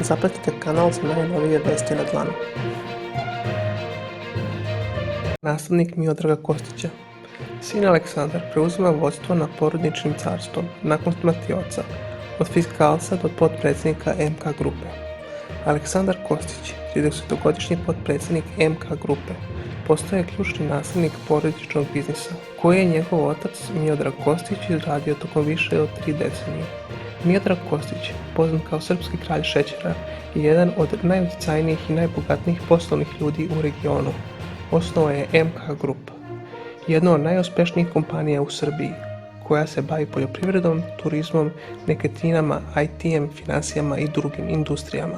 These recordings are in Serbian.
Zapratite kanal za najnovije vesti na dlanu. Nasljednik Miodraga Kostića. Sin Aleksandar preuzima vodstvo nad porodičnim carstvom nakon smrti oca, od fiskalca do potpredsjednika MK Grupe. Aleksandar Kostić, 30-godišnji potpredsjednik MK Grupe, postaje ključni nasljednik porodičnog biznisa, koji je njegov otac Miodrag Kostić izgradio tokom više od 3 decenije. Miodrag Kostić, poznat kao srpski kralj šećera, je jedan od najutjecajnijih i najbogatnijih poslovnih ljudi u regionu. Osnovao je MK Group, jednu od najuspješnijih kompanija u Srbiji, koja se bavi poljoprivredom, turizmom, nekretninama, IT-em, financijama i drugim industrijama.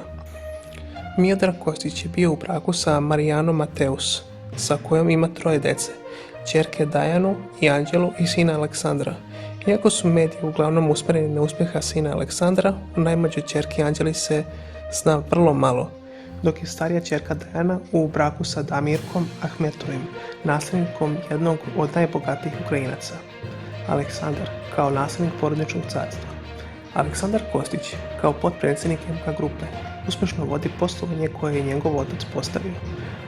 Miodrag Kostić je bio u braku sa Marijanom Mateus, sa kojom ima 3 djece, ćerke Dajanu i Anđelu i sina Aleksandra. Iako su mediji uglavnom usmjereni na uspjeha sina Aleksandra, o najmlađoj ćerki Anđeli se zna vrlo malo, dok je starija ćerka Dajana u braku sa Damirkom Ahmetovim, nasljednikom jednog od najbogatijih Ukrajinaca. Aleksandar kao nasljednik porodičnog carstva. Aleksandar Kostić kao potpredsjednik MK Grupe uspješno vodi poslovanje koje je njegov otac postavio,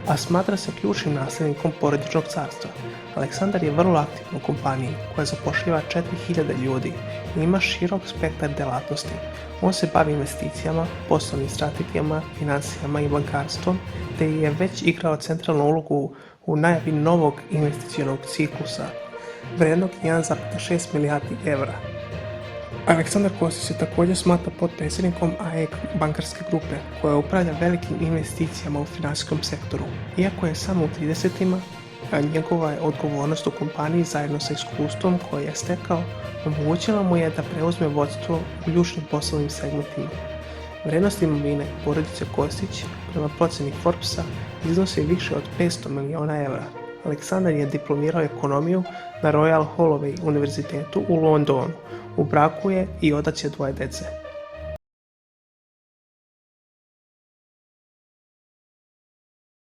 a smatra se ključnim nasljednikom porodičnog carstva. Aleksandar je vrlo aktivan u kompaniji koja zapošljava 4000 ljudi i ima širok spektar djelatnosti. On se bavi investicijama, poslovnim strategijama, financijama i bankarstvom, te je već igrao centralnu ulogu u najavi novog investicionog ciklusa vrijednog 1,6 milijardi evra. Aleksandar Kostić se također smatra potpredsjednikom AEK bankarske grupe, koja upravlja velikim investicijama u financijskom sektoru. Iako je samo u 30-ima, njegova je odgovornost u kompaniji zajedno sa iskustvom koje je stekao omogućila mu je da preuzme vodstvo u ključnim poslovnim segmentima. Vrijednost imovine porodice Kostić prema procjeni Forbesa iznosi više od 500 miliona evra. Aleksandar je diplomirao ekonomiju na Royal Holloway univerzitetu u Londonu. U braku je i otac je 2 djece.